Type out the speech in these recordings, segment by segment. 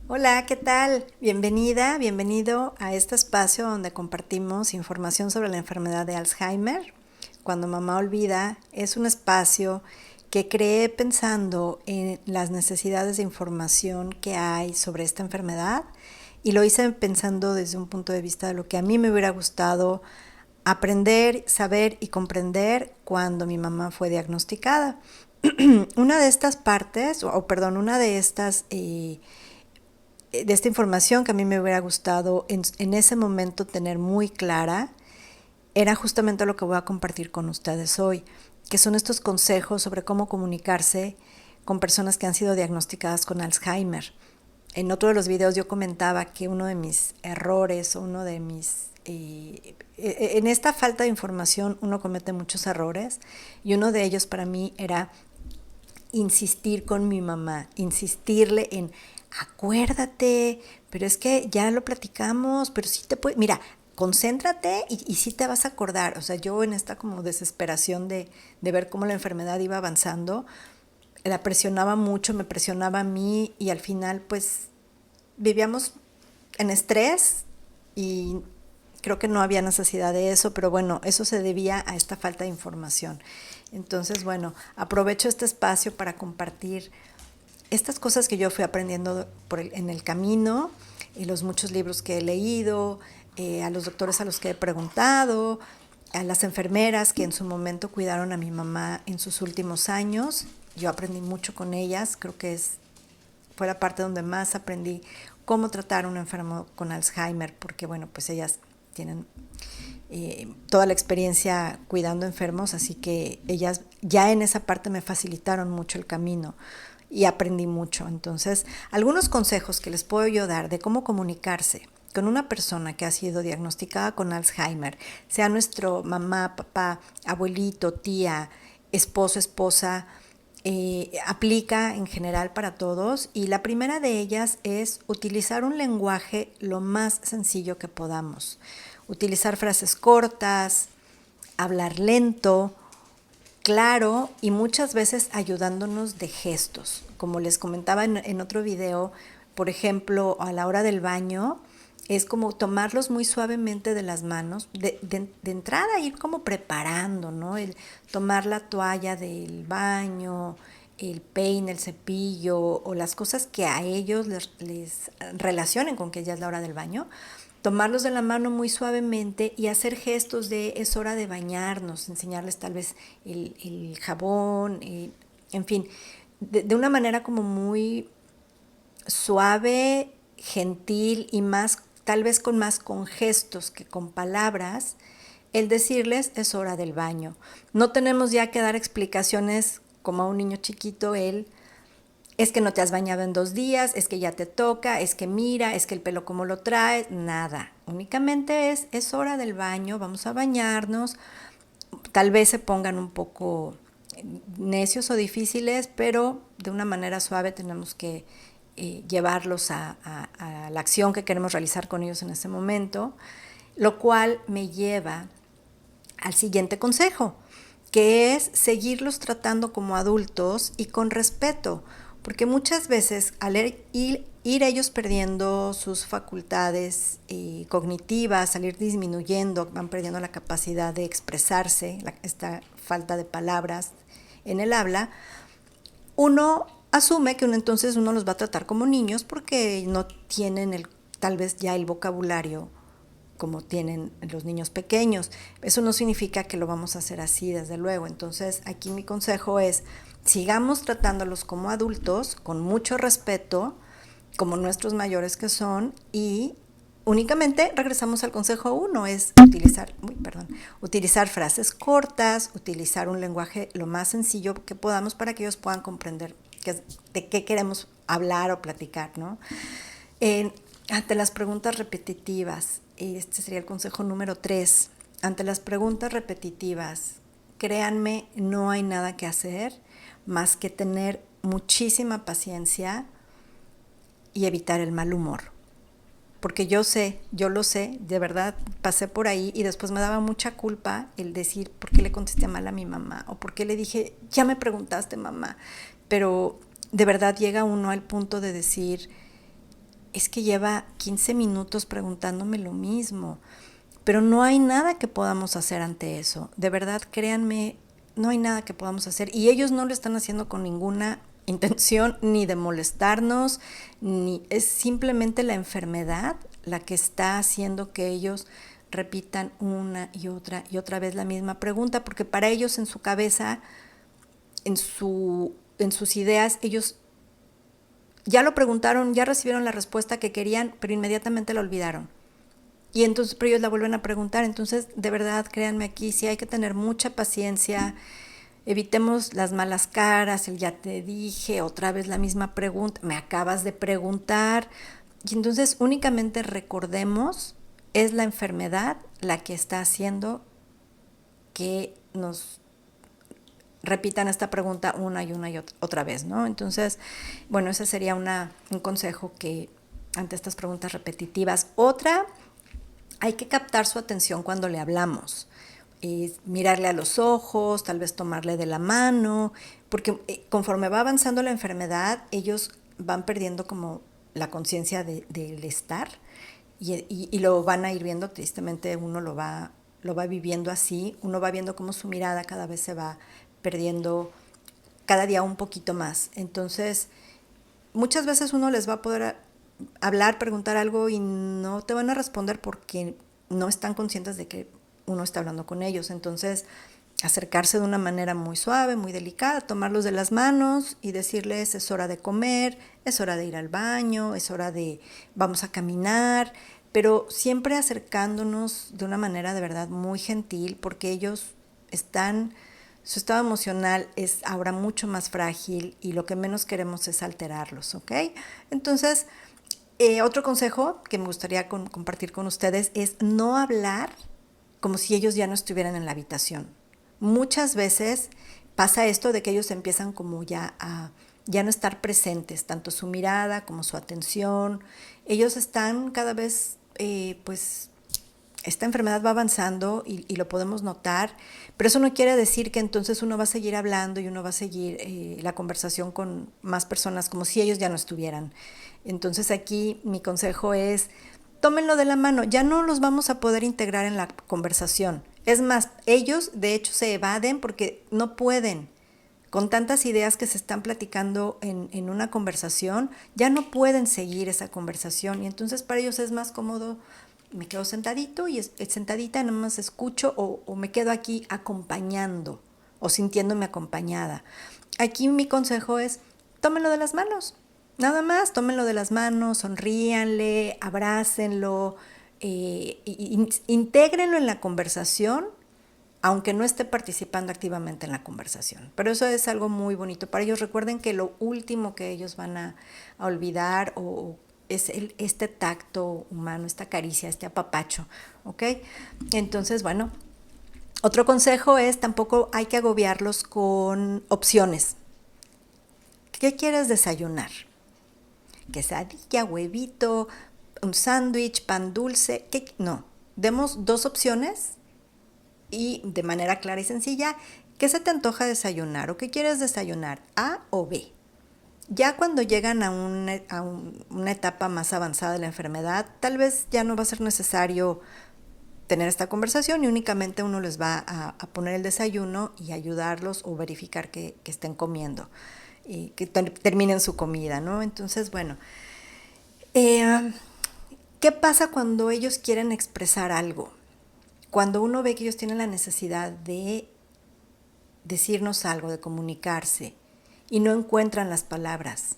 Hola, ¿qué tal? Bienvenida, bienvenido a este espacio donde compartimos información sobre la enfermedad de Alzheimer. Cuando mamá olvida, es un espacio que creé pensando en las necesidades de información que hay sobre esta enfermedad y lo hice pensando desde un punto de vista de lo que a mí me hubiera gustado aprender, saber y comprender cuando mi mamá fue diagnosticada. Una de estas partes, una de esta información que a mí me hubiera gustado en ese momento tener muy clara, era justamente lo que voy a compartir con ustedes hoy, que son estos consejos sobre cómo comunicarse con personas que han sido diagnosticadas con Alzheimer. En otro de los videos yo comentaba que uno de mis errores, en esta falta de información uno comete muchos errores y uno de ellos para mí era insistir con mi mamá, insistirle en acuérdate, pero es que ya lo platicamos, pero sí te puede, mira, concéntrate y sí te vas a acordar. O sea, yo en esta como desesperación de ver cómo la enfermedad iba avanzando, la presionaba mucho, me presionaba a mí y al final pues vivíamos en estrés y creo que no había necesidad de eso, pero bueno, eso se debía a esta falta de información. Entonces, bueno, aprovecho este espacio para compartir estas cosas que yo fui aprendiendo en el camino, y los muchos libros que he leído, a los doctores a los que he preguntado, a las enfermeras que en su momento cuidaron a mi mamá en sus últimos años. Yo aprendí mucho con ellas, creo que fue la parte donde más aprendí cómo tratar a un enfermo con Alzheimer, porque bueno, pues ellas tienen toda la experiencia cuidando enfermos, así que ellas ya en esa parte me facilitaron mucho el camino y aprendí mucho. Entonces, algunos consejos que les puedo yo dar de cómo comunicarse con una persona que ha sido diagnosticada con Alzheimer, sea nuestro mamá, papá, abuelito, tía, esposo, esposa, aplica en general para todos, y la primera de ellas es utilizar un lenguaje lo más sencillo que podamos. Utilizar frases cortas, hablar lento, claro y muchas veces ayudándonos de gestos. Como les comentaba en otro video, por ejemplo, a la hora del baño, es como tomarlos muy suavemente de las manos, de entrada ir como preparando, ¿no? El tomar la toalla del baño, el peine, el cepillo o las cosas que a ellos les relacionen con que ya es la hora del baño, tomarlos de la mano muy suavemente y hacer gestos de es hora de bañarnos, enseñarles tal vez el jabón, en fin, de una manera como muy suave, gentil y más, tal vez con gestos que con palabras, el decirles es hora del baño. No tenemos ya que dar explicaciones como a un niño chiquito, es que no te has bañado en 2 días, es que ya te toca, es que mira, es que el pelo como lo traes, nada. Únicamente es hora del baño, vamos a bañarnos. Tal vez se pongan un poco necios o difíciles, pero de una manera suave tenemos que llevarlos a la acción que queremos realizar con ellos en ese momento, lo cual me lleva al siguiente consejo, que es seguirlos tratando como adultos y con respeto, porque muchas veces al ir ellos perdiendo sus facultades cognitivas, al ir disminuyendo, van perdiendo la capacidad de expresarse, esta falta de palabras en el habla, uno asume que entonces uno los va a tratar como niños porque no tienen tal vez ya el vocabulario como tienen los niños pequeños. Eso no significa que lo vamos a hacer así, desde luego. Entonces, aquí mi consejo es, sigamos tratándolos como adultos, con mucho respeto, como nuestros mayores que son, y únicamente regresamos al consejo uno, es utilizar frases cortas, utilizar un lenguaje lo más sencillo que podamos para que ellos puedan comprender de qué queremos hablar o platicar, ¿no? Ante las preguntas repetitivas, este sería el consejo número 3. Ante las preguntas repetitivas, créanme, no hay nada que hacer más que tener muchísima paciencia y evitar el mal humor. Porque yo lo sé, de verdad pasé por ahí y después me daba mucha culpa el decir por qué le contesté mal a mi mamá o por qué le dije, ya me preguntaste mamá. Pero de verdad llega uno al punto de decir, es que lleva 15 minutos preguntándome lo mismo, pero no hay nada que podamos hacer ante eso. De verdad, créanme, no hay nada que podamos hacer. Y ellos no lo están haciendo con ninguna intención ni de molestarnos, ni es simplemente la enfermedad la que está haciendo que ellos repitan una y otra vez la misma pregunta, porque para ellos en su cabeza, en sus ideas, ellos ya lo preguntaron, ya recibieron la respuesta que querían, pero inmediatamente la olvidaron. Y entonces, pero ellos la vuelven a preguntar. Entonces, de verdad, créanme, aquí sí hay que tener mucha paciencia. Evitemos las malas caras, el ya te dije, otra vez la misma pregunta, me acabas de preguntar. Y entonces únicamente recordemos, es la enfermedad la que está haciendo que nos repitan esta pregunta una y otra vez, ¿no? Entonces, bueno, ese sería un consejo que ante estas preguntas repetitivas. Otra, hay que captar su atención cuando le hablamos. Mirarle a los ojos, tal vez tomarle de la mano, porque conforme va avanzando la enfermedad, ellos van perdiendo como la conciencia del estar y lo van a ir viendo, tristemente uno lo va viviendo así, uno va viendo cómo su mirada cada vez se va perdiendo cada día un poquito más. Entonces, muchas veces uno les va a poder hablar, preguntar algo y no te van a responder porque no están conscientes de que uno está hablando con ellos. Entonces, acercarse de una manera muy suave, muy delicada, tomarlos de las manos y decirles es hora de comer, es hora de ir al baño, es hora de vamos a caminar, pero siempre acercándonos de una manera de verdad muy gentil, porque ellos están, su estado emocional es ahora mucho más frágil y lo que menos queremos es alterarlos, ¿ok? Entonces, otro consejo que me gustaría compartir con ustedes es no hablar como si ellos ya no estuvieran en la habitación. Muchas veces pasa esto de que ellos empiezan como ya a ya no estar presentes, tanto su mirada como su atención. Ellos están cada vez, pues, esta enfermedad va avanzando y lo podemos notar, pero eso no quiere decir que entonces uno va a seguir hablando y uno va a seguir la conversación con más personas como si ellos ya no estuvieran. Entonces aquí mi consejo es, tómenlo de la mano, ya no los vamos a poder integrar en la conversación. Es más, ellos de hecho se evaden porque no pueden. Con tantas ideas que se están platicando en una conversación, ya no pueden seguir esa conversación y entonces para ellos es más cómodo, me quedo sentadito y sentadita nada más escucho o me quedo aquí acompañando o sintiéndome acompañada. Aquí mi consejo es, tómenlo de las manos, nada más, tómenlo de las manos, sonríanle, abrácenlo, intégrenlo en la conversación, aunque no esté participando activamente en la conversación. Pero eso es algo muy bonito para ellos. Recuerden que lo último que ellos van a olvidar es este tacto humano, esta caricia, este apapacho, ¿ok? Entonces, bueno, otro consejo es tampoco hay que agobiarlos con opciones. ¿Qué quieres desayunar? Quesadilla, huevito, un sándwich, pan dulce, ¿qué? No, demos dos opciones y de manera clara y sencilla, ¿qué se te antoja desayunar o qué quieres desayunar? ¿A o B? Ya cuando llegan a una etapa más avanzada de la enfermedad, tal vez ya no va a ser necesario tener esta conversación y únicamente uno les va a poner el desayuno y ayudarlos o verificar que estén comiendo, que terminen su comida, ¿no? Entonces, bueno, ¿qué pasa cuando ellos quieren expresar algo? Cuando uno ve que ellos tienen la necesidad de decirnos algo, de comunicarse, y no encuentran las palabras.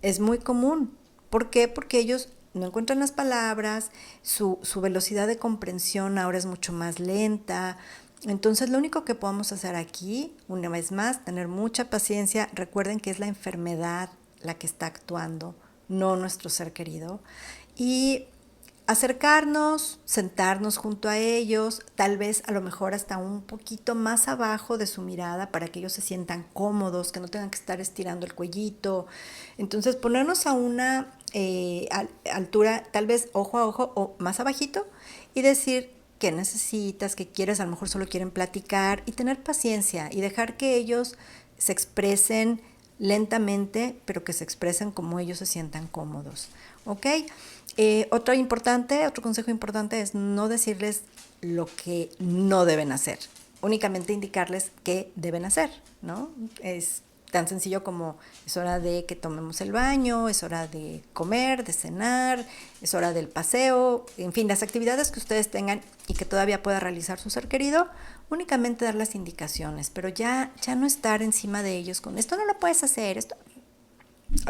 Es muy común. ¿Por qué? Porque ellos no encuentran las palabras, su velocidad de comprensión ahora es mucho más lenta. Entonces, lo único que podemos hacer aquí, una vez más, tener mucha paciencia. Recuerden que es la enfermedad la que está actuando, no nuestro ser querido. Y acercarnos, sentarnos junto a ellos, tal vez a lo mejor hasta un poquito más abajo de su mirada para que ellos se sientan cómodos, que no tengan que estar estirando el cuellito. Entonces ponernos a una altura, tal vez ojo a ojo o más abajito y decir qué necesitas, qué quieres, a lo mejor solo quieren platicar y tener paciencia y dejar que ellos se expresen lentamente, pero que se expresen como ellos se sientan cómodos, ¿ok? Otro consejo importante es no decirles lo que no deben hacer, únicamente indicarles qué deben hacer, ¿no? Es tan sencillo como es hora de que tomemos el baño, es hora de comer, de cenar, es hora del paseo, en fin, las actividades que ustedes tengan y que todavía pueda realizar su ser querido, únicamente dar las indicaciones, pero ya no estar encima de ellos con esto no lo puedes hacer, esto,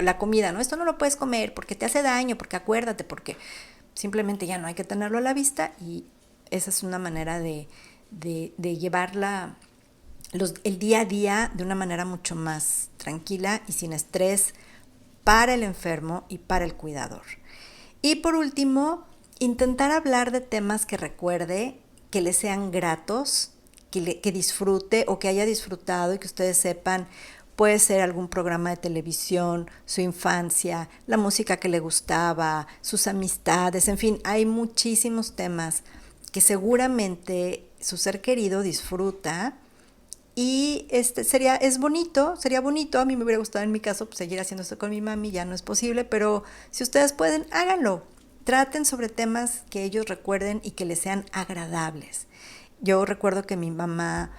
la comida, ¿no? Esto no lo puedes comer porque te hace daño, porque acuérdate, porque simplemente ya no hay que tenerlo a la vista y esa es una manera de llevarla el día a día de una manera mucho más tranquila y sin estrés para el enfermo y para el cuidador. Y por último, intentar hablar de temas que recuerde, que le sean gratos, que disfrute o que haya disfrutado y que ustedes sepan. Puede ser algún programa de televisión, su infancia, la música que le gustaba, sus amistades, en fin, hay muchísimos temas que seguramente su ser querido disfruta y sería bonito, a mí me hubiera gustado en mi caso pues, seguir haciendo esto con mi mami, ya no es posible, pero si ustedes pueden, háganlo. Traten sobre temas que ellos recuerden y que les sean agradables. Yo recuerdo que mi mamá,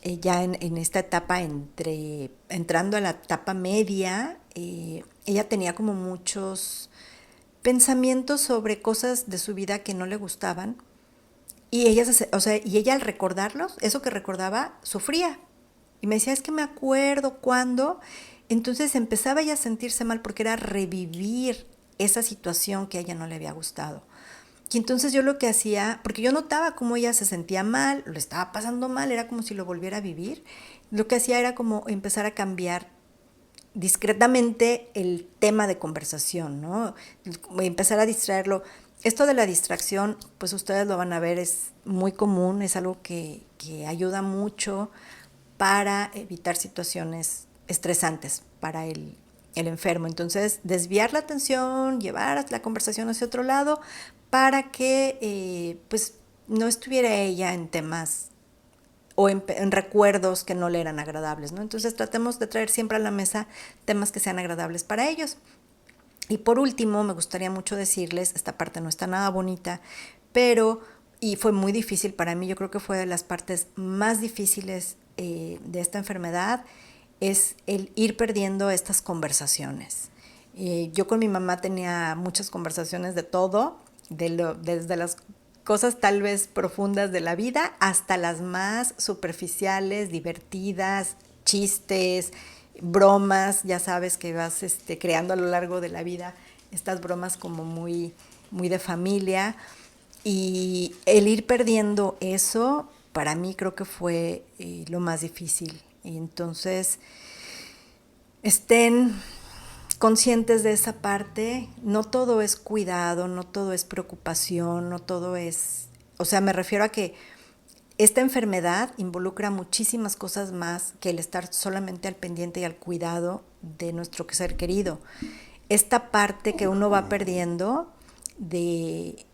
ya en esta etapa, entrando a la etapa media, ella tenía como muchos pensamientos sobre cosas de su vida que no le gustaban. Y ella al recordarlos, eso que recordaba, sufría. Y me decía, es que me acuerdo cuando. Entonces empezaba ella a sentirse mal porque era revivir esa situación que a ella no le había gustado. Y entonces yo lo que hacía, porque yo notaba cómo ella se sentía mal, lo estaba pasando mal, era como si lo volviera a vivir. Lo que hacía era como empezar a cambiar discretamente el tema de conversación, ¿no? Empezar a distraerlo. Esto de la distracción, pues ustedes lo van a ver, es muy común, es algo que ayuda mucho para evitar situaciones estresantes para el enfermo. Entonces, desviar la atención, llevar la conversación hacia otro lado para que pues no estuviera ella en temas o en recuerdos que no le eran agradables, ¿no? Entonces tratemos de traer siempre a la mesa temas que sean agradables para ellos. Y por último, me gustaría mucho decirles, esta parte no está nada bonita, pero, y fue muy difícil para mí, yo creo que fue de las partes más difíciles de esta enfermedad, es el ir perdiendo estas conversaciones. Yo con mi mamá tenía muchas conversaciones de todo, desde las cosas tal vez profundas de la vida hasta las más superficiales, divertidas, chistes, bromas, ya sabes que vas creando a lo largo de la vida estas bromas como muy, muy de familia. Y el ir perdiendo eso, para mí creo que fue lo más difícil. Y entonces, estén conscientes de esa parte, no todo es cuidado, no todo es preocupación, no todo es, o sea, me refiero a que esta enfermedad involucra muchísimas cosas más que el estar solamente al pendiente y al cuidado de nuestro ser querido. Esta parte que uno va perdiendo de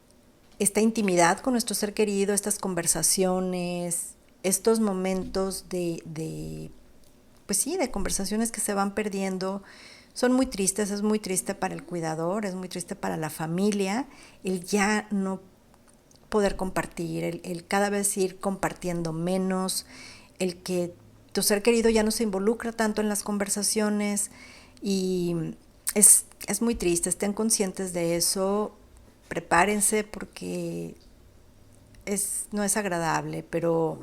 esta intimidad con nuestro ser querido, estas conversaciones, estos momentos pues sí, de conversaciones que se van perdiendo, son muy tristes, es muy triste para el cuidador, es muy triste para la familia, el ya no poder compartir, el cada vez ir compartiendo menos, el que tu ser querido ya no se involucra tanto en las conversaciones y es muy triste, estén conscientes de eso, prepárense porque no es agradable, pero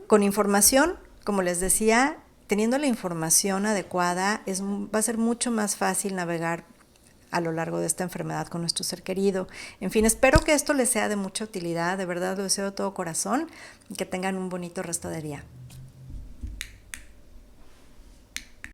con información, como les decía, teniendo la información adecuada, va a ser mucho más fácil navegar a lo largo de esta enfermedad con nuestro ser querido. En fin, espero que esto les sea de mucha utilidad, de verdad lo deseo de todo corazón y que tengan un bonito resto de día.